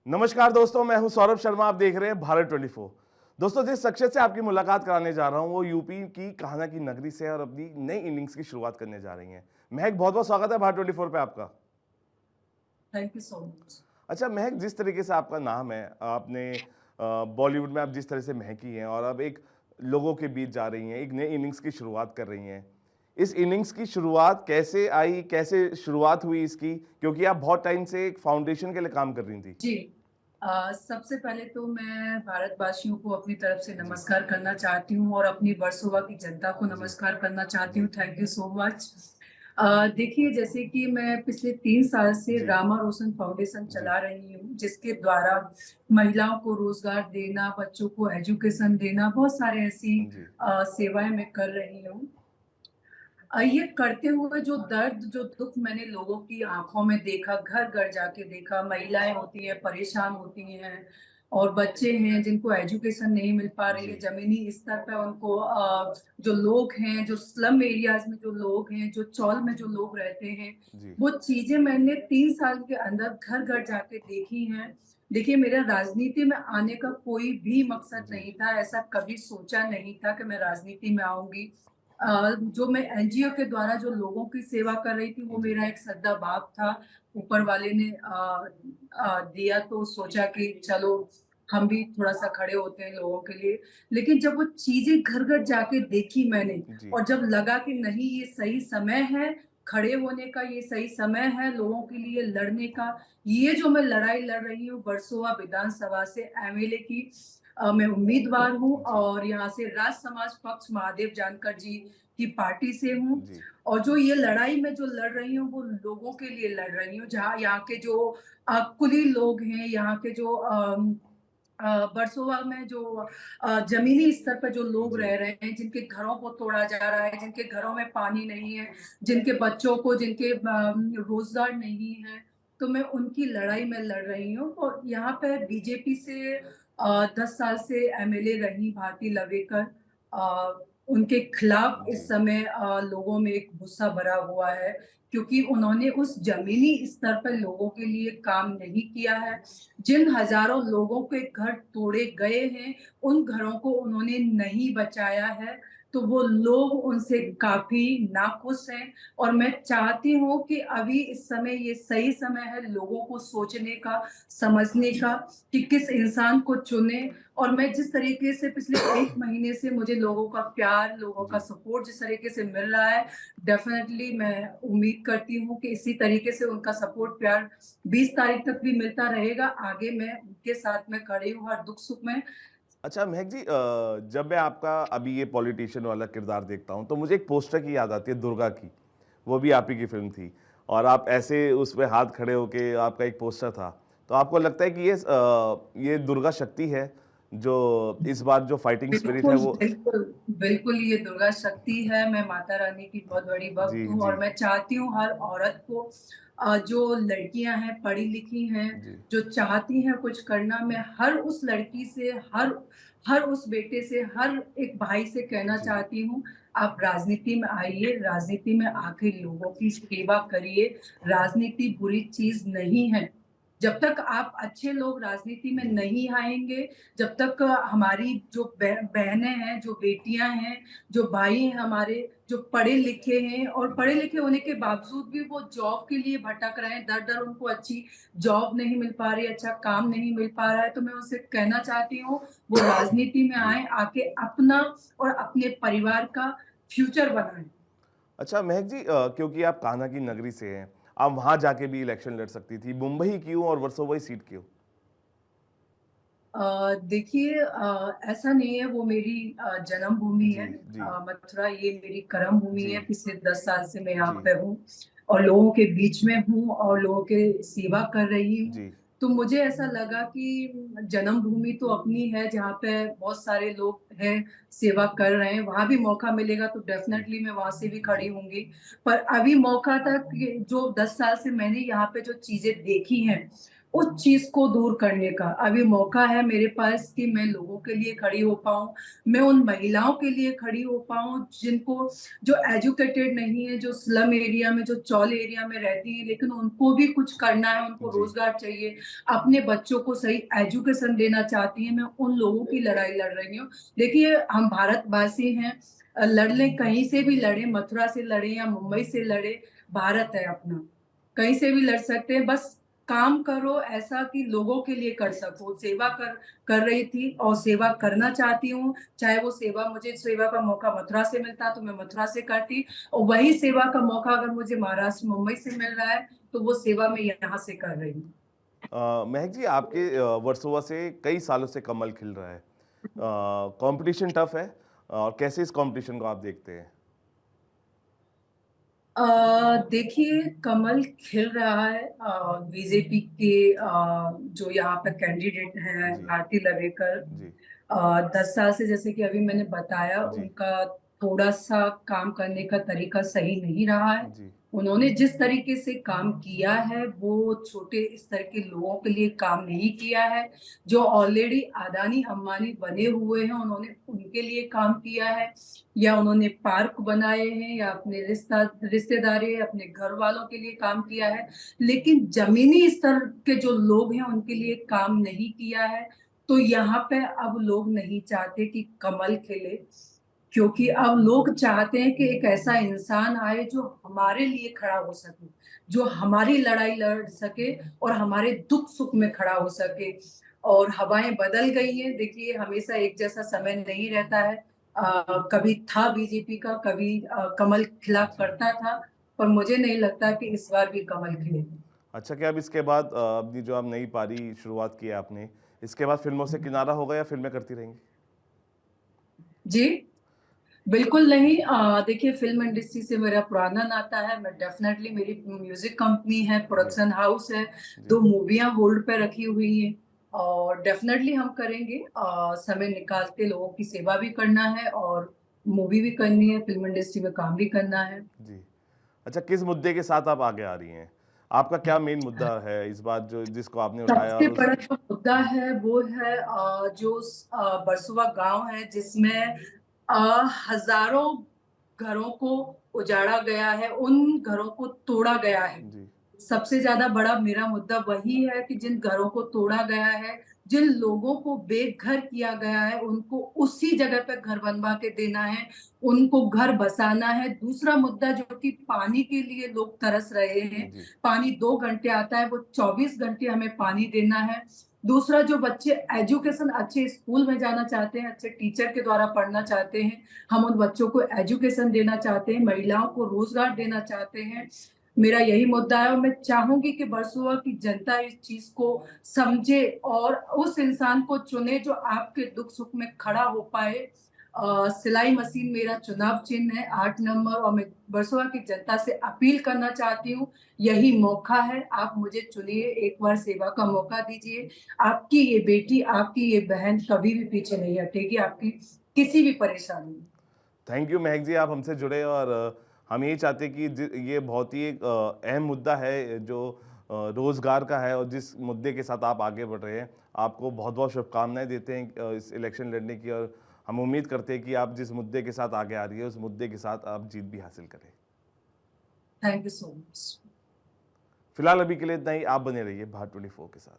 नमस्कार दोस्तों, मैं हूं सौरभ शर्मा। आप देख रहे हैं भारत 24। दोस्तों, जिस शख्सियत से आपकी मुलाकात कराने जा रहा हूं वो यूपी की कान्हा की नगरी से और अपनी नई इनिंग्स की शुरुआत करने जा रही हैं। महक, बहुत बहुत स्वागत है भारत 24 पे आपका। Thank you so much. अच्छा महक, जिस तरीके से आपका नाम है, आपने बॉलीवुड में आप जिस तरह से महकी हैं और अब एक लोगों के बीच जा रही हैं, एक नई इनिंग्स की शुरुआत कर रही हैं। इस इनिंग्स की शुरुआत कैसे आई, कैसे शुरुआत हुई इसकी? क्योंकि आप बहुत टाइम से एक फाउंडेशन के लिए काम कर रही थी। जी। सबसे पहले तो मैं भारतवासियों को अपनी तरफ से जी। नमस्कार करना चाहती हूँ और अपनी वर्सोवा की जनता को जी। नमस्कार करना चाहती जी। हूँ। Thank you so much. देखिए, जैसे कि मैं पिछले 3 साल से जी। रामा रोशन फाउंडेशन जी। चला रही हूँ, जिसके द्वारा महिलाओं को रोज़गार देना, बच्चों को एजुकेशन देना, बहुत सारे ऐसी जी। सेवाएँ मैं कर रही हूँ। ये करते हुए जो दर्द, जो दुःख मैंने लोगों की आँखों में देखा, घर-घर जाके देखा, महिलाएँ होती हैं, परेशान होती हैं और बच्चे हैं जिनको एजुकेशन नहीं मिल पा रही है, जी। ज़मीनी स्तर पे उनको जो लोग हैं, जो स्लम एरियाज़ में जो लोग हैं, जो चौल में जो लोग रहते हैं, जी। वो चीज़ें मैंने 3 साल के अंदर घर-घर जाके देखी हैं। देखिए, मेरा राजनीति में आने का कोई भी मकसद जी। नहीं था, ऐसा कभी सोचा नहीं था कि मैं राजनीति में आऊँगी। जो मैं एनजीओ के द्वारा जो लोगों की सेवा कर रही थी, वो जी। मेरा एक सद्भाव था। ऊपर वाले ने दिया तो सोचा कि चलो हम भी थोड़ा-सा खड़े होते हैं लोगों के लिए। लेकिन जब वो चीज़ें घर-घर जाके देखी मैंने जी। और जब लगा कि नहीं, ये सही समय है, खड़े होने का ये सही समय है, लोगों के लिए लड़ने का। ये जो मैं लड़ाई लड़ रही हूँ वर्सोवा विधानसभा से एमएलए की, मैं उम्मीदवार हूँ जी। और यहाँ से राज समाज पक्ष महादेव जानकर जी की पार्टी से हूँ। जी। और जो ये लड़ाई मैं जो लड़ रही हूँ वो लोगों के लिए लड़ रही हूँ, जहाँ यहाँ के जो कुली लोग हैं, यहाँ के जो वर्सोवा में जो ज़मीनी स्तर पे जो लोग जी। रह रहे हैं, जिनके घरों को तोड़ा जा रहा है, जिनके घरों में पानी नहीं है, जिनके बच्चों को जिनके रोज़गार नहीं है, तो मैं उनकी लड़ाई मैं लड़ रही हूँ। और यहाँ पे बीजेपी से 10 साल से एमएलए रही भारती लवेकर, उनके खिलाफ इस जी। समय लोगों में एक गुस्सा भरा हुआ है, क्योंकि उन्होंने उस ज़मीनी स्तर पर लोगों के लिए काम नहीं किया है। जिन हज़ारों लोगों के घर तोड़े गए हैं, उन घरों को उन्होंने नहीं बचाया है, तो वो लोग उनसे काफ़ी नाखुश हैं। और मैं चाहती हूँ कि अभी इस समय ये सही समय है लोगों को सोचने का, समझने का कि किस इंसान को चुनें। और मैं जिस तरीके से पिछले 1 महीने से मुझे लोगों का प्यार, लोगों का जी। सपोर्ट जिस तरीके से मिल रहा है, डेफ़िनेटली मैं उम्मीद करती हूँ कि इसी तरीके से उनका सपोर्ट, प्यार 20 तारीख तक भी मिलता रहेगा। आगे मैं उनके साथ में खड़ी हूँ हर दुख-सुख में। अच्छा महक जी, जब मैं आपका अभी ये पॉलिटिशियन वाला किरदार देखता हूँ तो मुझे एक पोस्टर की याद आती है, दुर्गा की। वो भी आप ही की फ़िल्म थी और आप ऐसे उस पे हाथ खड़े होके आपका एक पोस्टर था। तो आपको लगता है कि ये दुर्गा शक्ति है, जो इस बार जो फाइटिंग स्पिरिट है बिल्कुल, वो। बिल्कुल, बिल्कुल ये दुर्गा शक्ति है, मैं माता रानी की बहुत बड़ी भक्त जी। हूँ जी। और मैं चाहती हूँ हर औरत को, जो लड़कियाँ हैं, पढ़ी-लिखी हैं, जी। जो चाहती हैं कुछ करना, मैं हर उस लड़की से, हर हर उस बेटे से, हर एक भाई से कहना जी। चाहती हूँ, आप राजनीति में आइए, राजनीति में आके लोगों की सेवा करिए। राजनीति बुरी चीज़ नहीं है। जब तक आप अच्छे लोग राजनीति में जी। नहीं आएँगे, जब तक हमारी जो बहनें हैं, जो बेटियाँ हैं, जो भाई हैं हमारे, जो पढ़े-लिखे हैं और जी। पढ़े-लिखे होने के बावजूद भी वो जॉब के लिए भटक रहे हैं, दर-दर उनको अच्छी जॉब नहीं मिल पा रही है, अच्छा काम नहीं मिल पा रहा है, तो मैं उनसे कहना चाहती हूँ, वो राजनीति में जी। आएँ, आके अपना और अपने परिवार का फ्यूचर बनाएँ। अच्छा महक जी, क्योंकि आप कान्हा की नगरी से हैं, आप वहाँ जाके भी इलेक्शन लड़ सकती थी। मुंबई क्यों और वर्सोवा सीट क्यों? देखिए, ऐसा नहीं है, वो मेरी जन्मभूमि जी। है। जी। मथुरा ये मेरी कर्म भूमि जी। है, पिछले 10 साल से मैं यहाँ जी। पे हूँ और लोगों के बीच में हूँ और लोगों के सेवा कर रही हूँ। जी। तो मुझे ऐसा लगा कि जन्मभूमि तो अपनी है, जहाँ पे बहुत सारे लोग हैं, सेवा कर रहे हैं, वहाँ भी मौका मिलेगा तो जी। डेफ़िनेटली मैं वहाँ से भी खड़ी जी। होंगी। पर अभी मौका था कि जो 10 साल से मैंने यहाँ पे जो चीज़ें देखी हैं, उस चीज़ को दूर करने का। अभी मौका है मेरे पास कि मैं लोगों के लिए खड़ी हो पाऊँ, मैं उन महिलाओं के लिए खड़ी हो पाऊँ जिनको जो एजुकेटेड नहीं है, जो स्लम एरिया में, जो चॉल एरिया में रहती हैं, लेकिन उनको भी कुछ करना है, उनको जी, रोज़गार चाहिए, अपने बच्चों को सही एजुकेशन देना चाहती हैं, मैं उन लोगों की लड़ाई लड़ रही हूँ। देखिए, हम भारतवासी हैं, लड़ लें, कहीं से भी लड़ें, मथुरा से लड़ें या मुंबई से लड़ें, भारत है अपना। कहीं से भी लड़ सकते हैं, बस काम करो ऐसा कि लोगों के लिए कर सको। सेवा कर रही थी और सेवा करना चाहती हूँ, चाहे वो सेवा मुझे सेवा का मौका मथुरा से मिलता तो मैं मथुरा से करती, और वही सेवा का मौका अगर मुझे महाराष्ट्र, मुंबई से मिल रहा है, तो वो सेवा मैं यहाँ से कर रही हूँ। महक जी, आपके वर्सोवा से कई सालों से कमल खिल रहा है। कंपटीशन टफ है और कैसे इस कंपटीशन को आप देखते हैं? देखिए, कमल खिल रहा है, बीजेपी के जो यहाँ पे कैंडिडेट हैं जी, भारती लवेकर, जी, 10 साल से, जैसे कि अभी मैंने बताया, जी, उनका थोड़ा-सा काम करने का तरीका सही नहीं रहा है। जी, उन्होंने जिस तरीके से काम किया है, वो छोटे स्तर के लोगों के लिए काम नहीं किया है। जो ऑलरेडी अदानी, अंबानी बने हुए हैं, उन्होंने उनके लिए काम किया है, या उन्होंने पार्क बनाए हैं, या अपने रिश्तेदारी, अपने घर वालों के लिए काम किया है। लेकिन ज़मीनी स्तर के जो लोग हैं, उनके लिए काम नहीं किया है। तो यहाँ पे अब लोग नहीं चाहते कि कमल खिले, क्योंकि अब लोग चाहते हैं कि एक ऐसा इंसान आए जो हमारे लिए खड़ा हो सके, जो हमारी लड़ाई लड़ सके और हमारे दुख-सुख में खड़ा हो सके। और हवाएँ बदल गई हैं, देखिए हमेशा एक जैसा समय नहीं रहता है। कभी था बीजेपी का, कभी कमल खिला जी। करता था, पर मुझे नहीं लगता कि इस बार भी कमल खिलेगा। अच्छा, क्या अब इसके बाद अपनी जो आप नई पारी शुरुआत की है आपने, इसके बाद फ़िल्मों से किनारा होगा या फ़िल्में करती रहेंगी? जी? बिल्कुल नहीं, देखिए, फ़िल्म इंडस्ट्री से मेरा पुराना नाता है, मैं डेफ़िनेटली, मेरी म्यूज़िक कंपनी है, जी, प्रोडक्शन हाउस है, जी, 2 मूवियाँ होल्ड पे रखी हुई हैं, और डेफ़िनेटली हम करेंगे। समय निकाल के लोगों की सेवा भी करना है और मूवी भी करनी है, फ़िल्म इंडस्ट्री में काम भी करना है। जी। अच्छा, किस मुद्दे के साथ आप आगे आ रही हैं? आपका क्या मेन मुद्दा है इस बार जो जिसको आपने उठाया सबसे और उस बड़ा जो मुद्दा जी, है वो है बरसुआ गाँव है, जिसमें हज़ारों घरों को उजाड़ा गया है, उन घरों को तोड़ा गया है। जी, सबसे ज़्यादा बड़ा मेरा मुद्दा वही है कि जिन घरों को तोड़ा गया है, जिन लोगों को बेघर किया गया है, उनको उसी जगह पे घर बनवा के देना है, उनको घर बसाना है। दूसरा मुद्दा, जो कि पानी के लिए लोग तरस रहे हैं, जी, पानी 2 घंटे आता है, वो 24 घंटे हमें पानी देना है। दूसरा, जो बच्चे एजुकेशन अच्छे स्कूल में जाना चाहते हैं, अच्छे टीचर के द्वारा पढ़ना चाहते हैं, हम उन बच्चों को एजुकेशन देना चाहते हैं, महिलाओं को रोज़गार देना चाहते हैं। मेरा यही मुद्दा है, और मैं चाहूँगी कि बरसुआ की जनता इस चीज़ को समझे और उस इंसान को चुने जो आपके दुख-सुख में खड़ा हो पाए। सिलाई मशीन मेरा चुनाव चिन्ह है, 8 नंबर, और मैं बरसुआ की जनता से अपील करना चाहती हूँ, यही मौका है, आप मुझे चुनिए, एक बार सेवा का मौका दीजिए। आपकी ये बेटी, आपकी ये बहन कभी भी पीछे नहीं हटेगी, आपकी किसी भी परेशानी में। थैंक यू महक जी, आप हमसे जुड़े और हम यही चाहते हैं कि ये बहुत ही एक अहम मुद्दा है जो रोज़गार का है और जिस मुद्दे के साथ आप आगे बढ़ रहे हैं, आपको बहुत-बहुत शुभकामनाएँ देते हैं इस इलेक्शन लड़ने की और हम उम्मीद करते हैं कि आप जिस मुद्दे के साथ आगे आ रही है, उस मुद्दे के साथ आप जीत भी हासिल करें। Thank you so much. फिलहाल अभी के लिए इतना ही, आप बने रहिए भारत 24 के साथ।